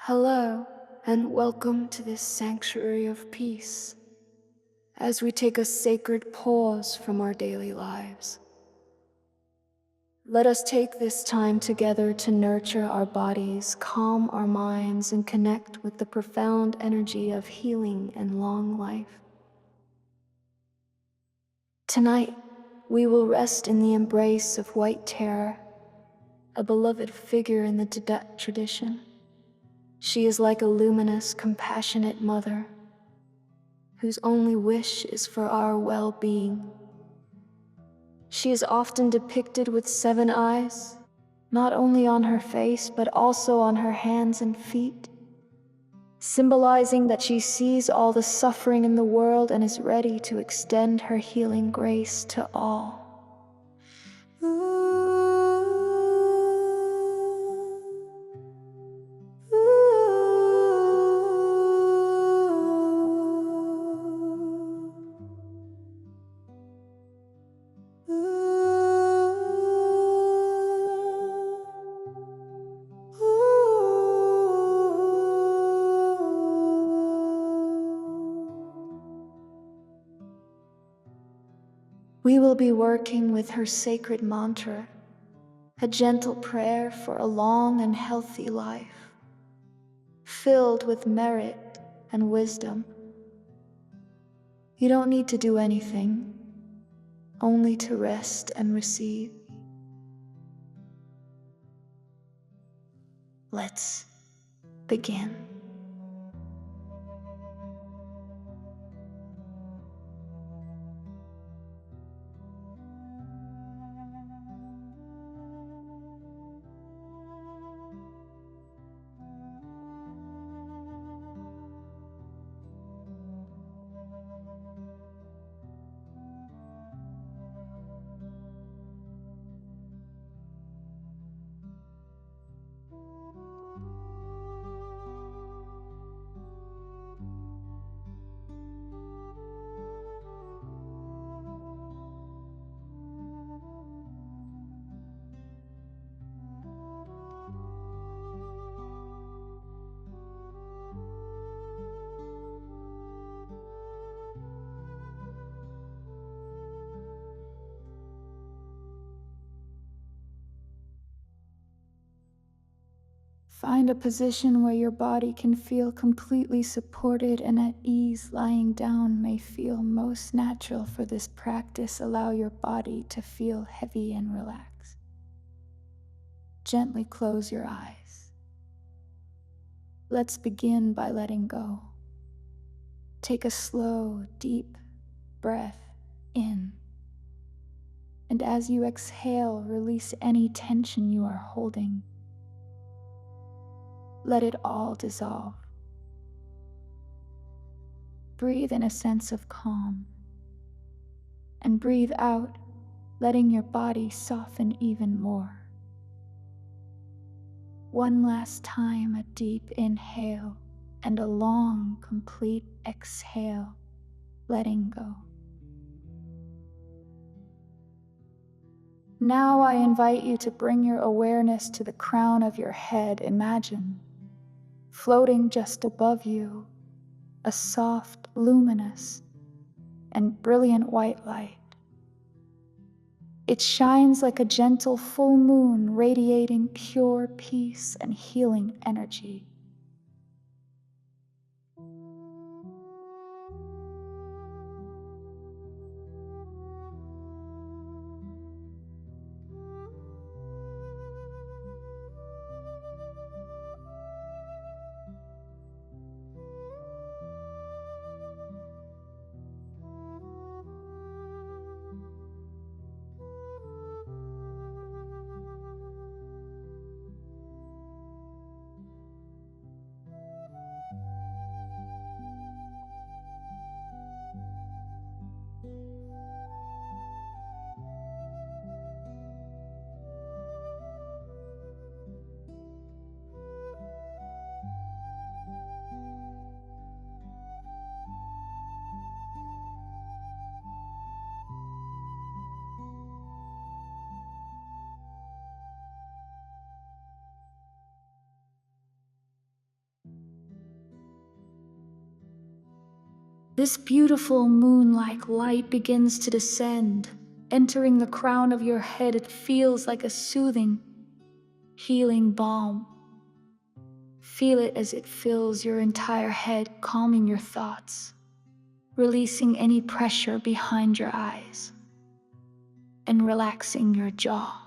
Hello, and welcome to this sanctuary of peace as we take a sacred pause from our daily lives. Let us take this time together to nurture our bodies, calm our minds, and connect with the profound energy of healing and long life. Tonight, we will rest in the embrace of white Tare, a beloved figure in the Tibetan tradition. She is like a luminous, compassionate mother whose only wish is for our well-being. She is often depicted with 7 eyes, not only on her face but also on her hands and feet, symbolizing that she sees all the suffering in the world and is ready to extend her healing grace to all. We will be working with her sacred mantra, a gentle prayer for a long and healthy life, filled with merit and wisdom. You don't need to do anything, only to rest and receive. Let's begin. Find a position where your body can feel completely supported and at ease. Lying down may feel most natural for this practice. Allow your body to feel heavy and relaxed. Gently close your eyes. Let's begin by letting go. Take a slow, deep breath in. And as you exhale, release any tension you are holding. Let it all dissolve. Breathe in a sense of calm. And breathe out, letting your body soften even more. One last time, a deep inhale and a long, complete exhale, letting go. Now I invite you to bring your awareness to the crown of your head. Imagine, floating just above you, a soft, luminous, and brilliant white light. It shines like a gentle full moon, radiating pure peace and healing energy. This beautiful moon-like light begins to descend, entering the crown of your head. It feels like a soothing, healing balm. Feel it as it fills your entire head, calming your thoughts, releasing any pressure behind your eyes, and relaxing your jaw.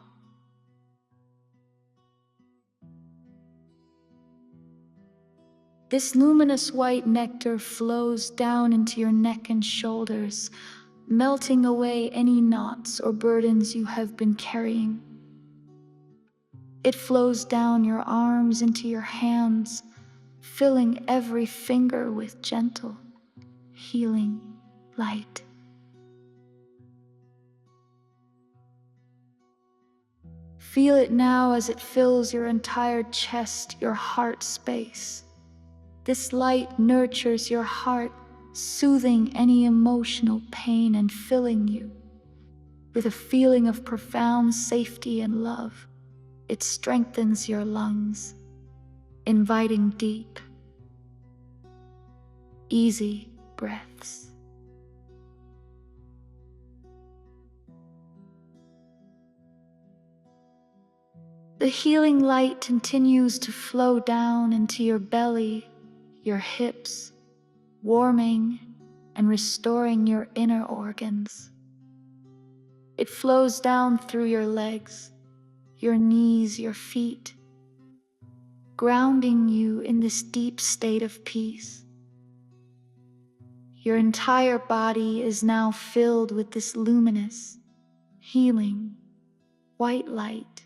This luminous white nectar flows down into your neck and shoulders, melting away any knots or burdens you have been carrying. It flows down your arms into your hands, filling every finger with gentle, healing light. Feel it now as it fills your entire chest, your heart space. This light nurtures your heart, soothing any emotional pain and filling you with a feeling of profound safety and love. It strengthens your lungs, inviting deep, easy breaths. The healing light continues to flow down into your belly, your hips, warming and restoring your inner organs. It flows down through your legs, your knees, your feet, grounding you in this deep state of peace. Your entire body is now filled with this luminous, healing, white light.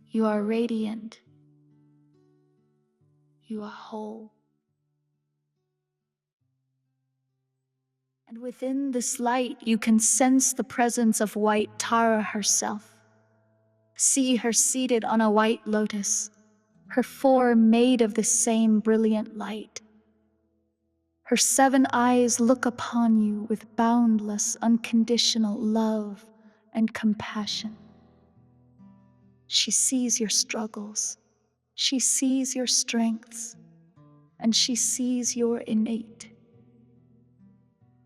You are radiant. You are whole. And within this light, you can sense the presence of white Tare herself. See her seated on a white lotus, her form made of the same brilliant light. Her 7 eyes look upon you with boundless, unconditional love and compassion. She sees your struggles, she sees your strengths, and she sees your innate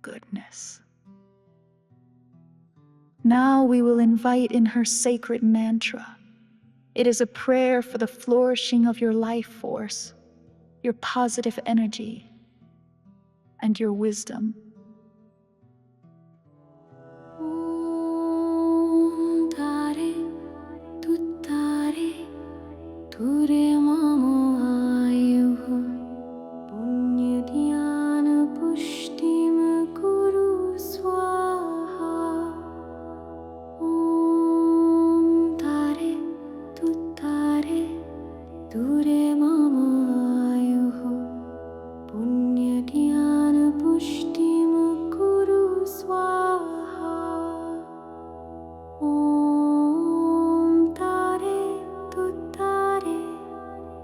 goodness. Now we will invite in her sacred mantra. It is a prayer for the flourishing of your life force, your positive energy, and your wisdom. Tare, Tuttare, Ture Ayuh, Punya Pushtim, Kuru, Svaha. Tare, Tuttare, Ture Ayuh, Punya Pushtim, Kuru, Svaha. Tare, Tuttare,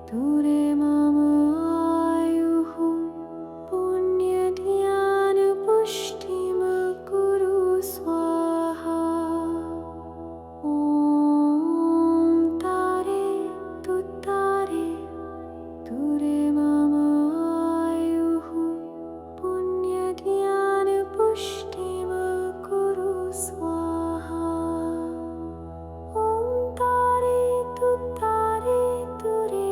Ture Ayuh, Punya Pushtim, Kuru, Svaha. Tare, Tuttare, Ture Ayuh, Punya Pushtim, Kuru, Svaha. Om Tare, Tuttare, Ture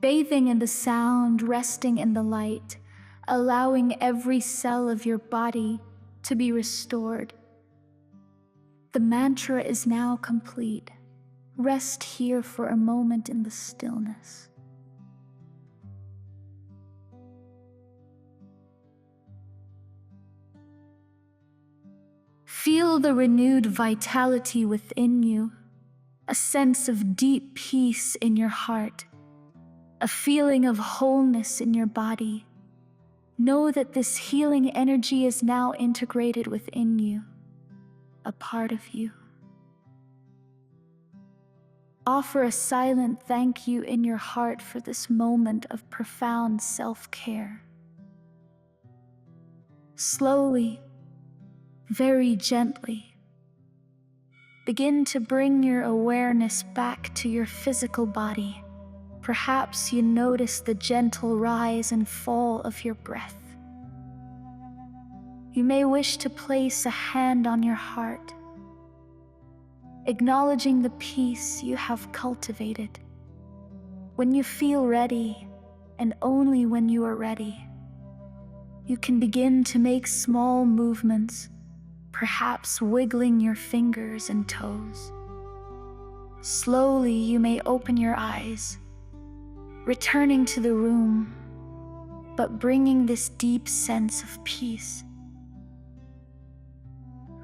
bathing in the sound, resting in the light, allowing every cell of your body to be restored. The mantra is now complete. Rest here for a moment in the stillness. Feel the renewed vitality within you, a sense of deep peace in your heart, a feeling of wholeness in your body. Know that this healing energy is now integrated within you, a part of you. Offer a silent thank you in your heart for this moment of profound self-care. Slowly, very gently, begin to bring your awareness back to your physical body. Perhaps you notice the gentle rise and fall of your breath. You may wish to place a hand on your heart, acknowledging the peace you have cultivated. When you feel ready, and only when you are ready, you can begin to make small movements, perhaps wiggling your fingers and toes. Slowly, you may open your eyes, returning to the room, but bringing this deep sense of peace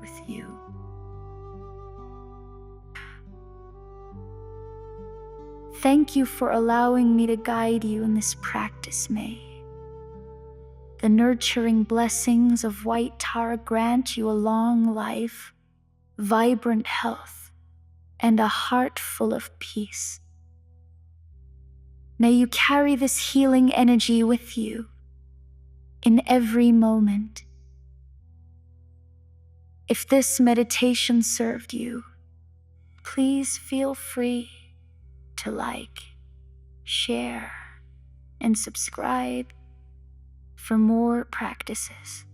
with you. Thank you for allowing me to guide you in this practice, May. The nurturing blessings of white Tare grant you a long life, vibrant health, and a heart full of peace. May you carry this healing energy with you in every moment. If this meditation served you, please feel free to like, share, and subscribe for more practices.